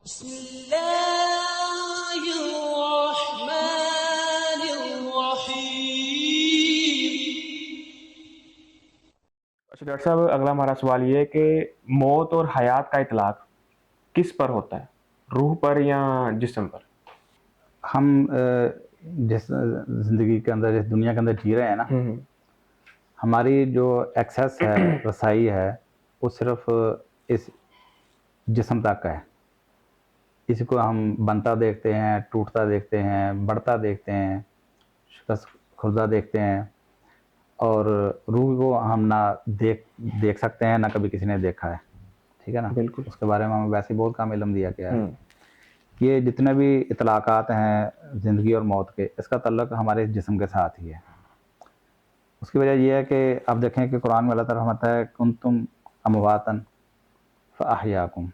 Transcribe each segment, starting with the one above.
بسم اللہ الرحمن الرحیم۔ اچھا ڈاکٹر صاحب، اگلا ہمارا سوال یہ ہے کہ موت اور حیات کا اطلاق کس پر ہوتا ہے، روح پر یا جسم پر؟ ہم جس زندگی کے اندر، جس دنیا کے اندر جی رہے ہیں نا، ہماری جو ایکسیس ہے، رسائی ہے، وہ صرف اس جسم تک ہے۔ اس کو ہم بنتا دیکھتے ہیں، ٹوٹتا دیکھتے ہیں، بڑھتا دیکھتے ہیں، شکست خوردہ دیکھتے ہیں، اور روح کو ہم نہ دیکھ سکتے ہیں، نہ کبھی کسی نے دیکھا ہے، ٹھیک ہے نا۔ بالکل۔ اس کے بارے میں ہمیں ویسے بہت کم علم دیا گیا ہے۔ یہ جتنے بھی اطلاقات ہیں زندگی اور موت کے، اس کا تعلق ہمارے جسم کے ساتھ ہی ہے۔ اس کی وجہ یہ ہے کہ آپ دیکھیں کہ قرآن میں اللہ تعالیٰ فرماتا ہے کنتم امواتن فاحیاکم،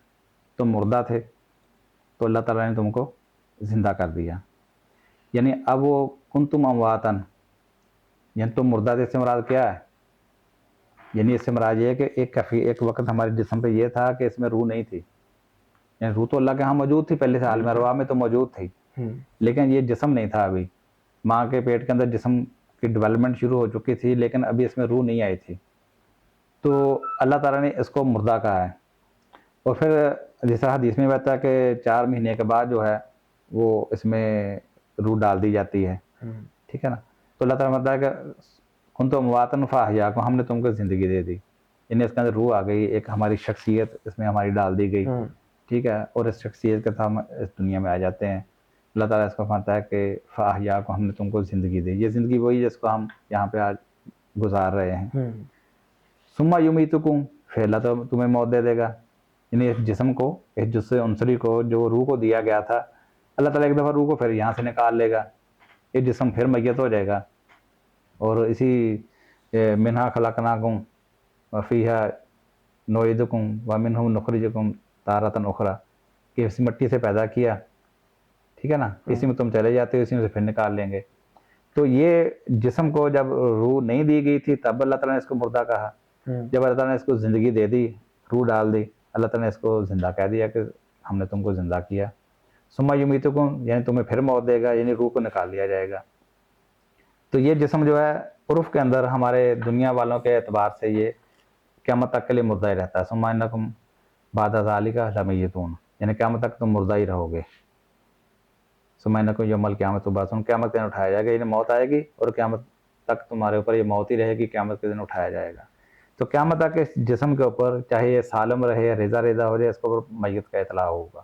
تم مردہ تھے تو اللہ تعالیٰ نے تم کو زندہ کر دیا۔ یعنی اب وہ کنتم امواتن، یعنی تم مردہ تھے، اس سے مراد کیا ہے؟ یعنی اس سے مراد یہ ہے کہ ایک وقت ہمارے جسم پہ یہ تھا کہ اس میں روح نہیں تھی، یعنی روح تو اللہ کے ہاں موجود تھی پہلے سے، عالم ارواح میں تو موجود تھی، لیکن یہ جسم نہیں تھا۔ ابھی ماں کے پیٹ کے اندر جسم کی ڈیولپمنٹ شروع ہو چکی تھی، لیکن ابھی اس میں روح نہیں آئی تھی، تو اللہ تعالیٰ نے اس کو مردہ کہا ہے۔ اور پھر جیسا حدیث میں بتا ہے کہ 4 مہینے کے بعد جو ہے وہ اس میں روح ڈال دی جاتی ہے، ٹھیک ہے نا۔ تو اللہ تعالیٰ بتایا کہ کنتم امواتن فاحیاکم، ہم نے تم کو زندگی دے دی، یعنی اس کے اندر روح آ گئی، ایک ہماری شخصیت اس میں ہماری ڈال دی گئی، ٹھیک ہے، اور اس شخصیت کے ساتھ ہم اس دنیا میں آ جاتے ہیں۔ اللہ تعالیٰ اس کو فرماتا ہے کہ فاحیاکم، ہم نے تم کو زندگی دی۔ یہ زندگی وہی جس کو ہم یہاں پہ آج گزار رہے ہیں۔ ثم یمیتکم، پھر اللہ تعالیٰ تمہیں موت دے دے گا، یعنی اس جسم کو، اس جزء عنصری کو جو روح کو دیا گیا تھا، اللہ تعالیٰ ایک دفعہ روح کو پھر یہاں سے نکال لے گا، یہ جسم پھر میت ہو جائے گا، اور اسی منہا خلقناکم وفیہا نعیدکم ومنہ نخرجکم تارۃ اخری، کہ اس مٹی سے پیدا کیا، ٹھیک ہے نا، اسی میں تم چلے جاتے ہو، اسی میں سے پھر نکال لیں گے۔ تو یہ جسم کو جب روح نہیں دی گئی تھی تب اللہ تعالیٰ نے اس کو مردہ کہا، جب اللہ تعالیٰ نے اس کو زندگی دے دی، روح ڈال دی، اللہ تعالیٰ نے اس کو زندہ کہہ دیا کہ ہم نے تم کو زندہ کیا۔ ثم یمیتکم، یعنی تمہیں پھر موت دے گا، یعنی روح کو نکال لیا جائے گا۔ تو یہ جسم جو ہے عرف کے اندر ہمارے دنیا والوں کے اعتبار سے یہ قیامت تک کے لیے مردہ ہی رہتا ہے۔ ثم انکم بعد ذلک لمیتون، یعنی قیامت تک تم مردہ ہی رہو گے۔ ثم انکم یوم القیامۃ تبعثون، قیامت کے دن اٹھایا جائے گا، یعنی موت آئے گی اور قیامت تک تمہارے اوپر یہ موت ہی رہے گی، قیامت کے دن اٹھایا جائے گا۔ تو قیامت تک اس جسم کے اوپر چاہے یہ سالم رہے، ریزہ ریزہ ہو جائے، اس کو میت کا اطلاع ہوگا،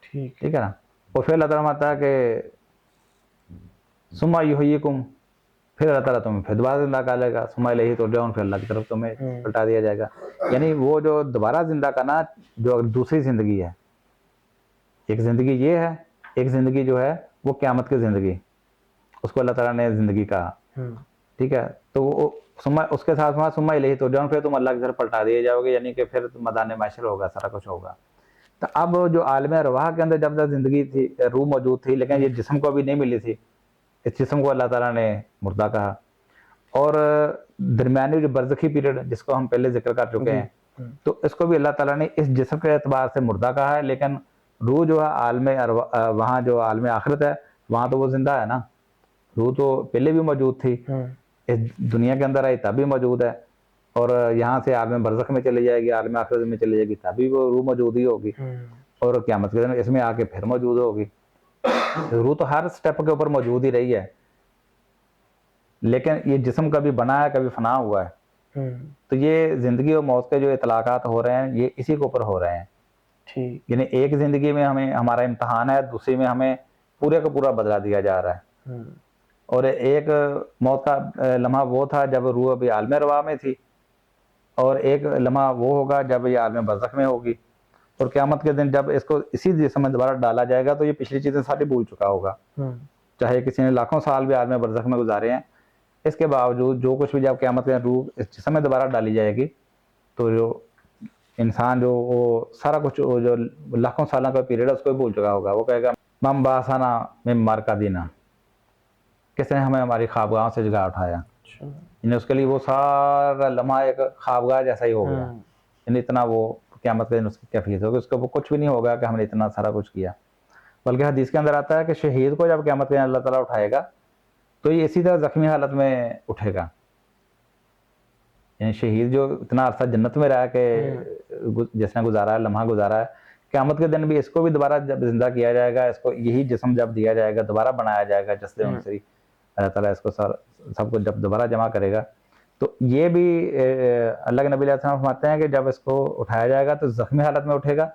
ٹھیک ہے نا۔ اور پھر اللہ تعالیٰ فرماتا ہے کہ ثم یحییکم، پھر اللہ تعالیٰ تمہیں پھر دوبارہ زندہ کر لے گا، ثم الیہ ترجعون، پھر اللہ کی طرف تمہیں پلٹا دیا جائے گا۔ یعنی وہ جو دوبارہ زندہ کرنا، جو دوسری زندگی ہے، ایک زندگی یہ ہے، ایک زندگی جو ہے وہ قیامت کی زندگی، اس کو اللہ تعالیٰ نے زندگی کہا، ٹھیک ہے۔ تو وہ اس کے ساتھ ثم الیہ ترجعون، پھر تم اللہ کی طرف پلٹا دیے جاؤ گے، یعنی کہ پھر میدان محشر ہوگا، سارا کچھ ہوگا۔ تو اب جو عالم ارواح کے اندر جب تک زندگی تھی، روح موجود تھی، لیکن یہ جسم کو ابھی نہیں ملی تھی، اس جسم کو اللہ تعالیٰ نے مردہ کہا۔ اور درمیانی جو برزخی پیریڈ جس کو ہم پہلے ذکر کر چکے ہیں، تو اس کو بھی اللہ تعالیٰ نے اس جسم کے اعتبار سے مردہ کہا ہے، لیکن روح جو ہے عالم وہاں جو عالم آخرت ہے، وہاں تو وہ زندہ ہے نا، روح تو پہلے بھی موجود تھی، اس دنیا کے اندر آئی تب بھی موجود ہے، اور یہاں سے عالم برزخ میں چلی جائے گی، عالم آخرت میں چلی جائے گی، تب بھی وہ روح موجود ہی ہوگی، اور قیامت کے دن اس میں آ کے پھر موجود ہوگی۔ روح تو ہر سٹیپ کے اوپر موجود ہی رہی ہے، لیکن یہ جسم کبھی بنا ہے، کبھی فنا ہوا ہے۔ تو یہ زندگی اور موت کے جو اطلاقات ہو رہے ہیں، یہ اسی کے اوپر ہو رہے ہیں، یعنی ایک زندگی میں ہمیں ہمارا امتحان ہے، دوسری میں ہمیں پورے کا پورا بدلہ دیا جا رہا ہے۔ اور ایک موت کا لمحہ وہ تھا جب روح ابھی عالم ارواح میں تھی، اور ایک لمحہ وہ ہوگا جب یہ عالم برزخ میں ہوگی، اور قیامت کے دن جب اس کو اسی جسم میں دوبارہ ڈالا جائے گا تو یہ پچھلی چیزیں ساری بھول چکا ہوگا، چاہے کسی نے لاکھوں سال بھی عالم برزخ میں گزارے ہیں، اس کے باوجود جو کچھ بھی جب قیامت کے روح اس جسم میں دوبارہ ڈالی جائے گی، تو جو انسان جو وہ سارا کچھ جو لاکھوں سالوں کا پیریڈ ہے اس کو بھول چکا ہوگا۔ وہ کہے گا من بعثنا من مرقدنا، کس نے ہمیں ہماری خوابگاہوں سے جگا اٹھایا، یعنی اس کے لیے وہ سارا لمحہ ایک خوابگاہ جیسا ہی ہو گیا، یعنی اتنا وہ قیامت کے دن اس کی کیفیت ہوگی, اس کو وہ کچھ بھی نہیں ہوگا کہ ہم نے اتنا سارا کچھ کیا. بلکہ حدیث کے اندر آتا ہے کہ شہید کو جب قیامت کے دن اللہ تعالیٰ اٹھائے گا تو یہ اسی طرح زخمی حالت میں اٹھے گا. یعنی شہید جو اتنا عرصہ جنت میں رہا کہ جس نے گزارا ہے, لمحہ گزارا ہے, قیامت کے دن بھی اس کو بھی دوبارہ جب زندہ کیا جائے گا, اس کو یہی جسم جب دیا جائے گا, دوبارہ بنایا جائے گا جسد انصری, اللہ تعالیٰ اس کو سب کو جب دوبارہ جمع کرے گا, تو یہ بھی اللہ کے نبی علیہ السلام فرماتے ہیں کہ جب اس کو اٹھایا جائے گا تو زخمی حالت میں اٹھے گا,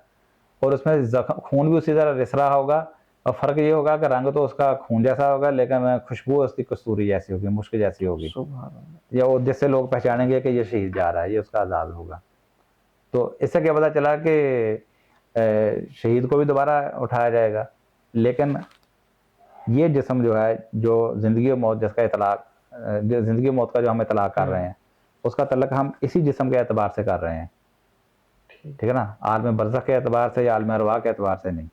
اور اس میں خون بھی اسی طرح رس رہا ہوگا, اور فرق یہ ہوگا کہ رنگ تو اس کا خون جیسا ہوگا لیکن خوشبو اس کی کستوری جیسی ہوگی, مشک جیسی ہوگی, یا وہ جس سے لوگ پہچانیں گے کہ یہ شہید جا رہا ہے, یہ اس کا عذاب ہوگا. تو اس سے کیا پتہ چلا کہ شہید کو بھی دوبارہ اٹھایا جائے گا, لیکن یہ جسم جو ہے, جو زندگی و موت جس کا اطلاق, زندگی و موت کا جو ہم اطلاق کر رہے ہیں, اس کا تعلق ہم اسی جسم کے اعتبار سے کر رہے ہیں, ٹھیک ہے نا, عالم برزخ کے اعتبار سے یا عالم ارواح کے اعتبار سے نہیں.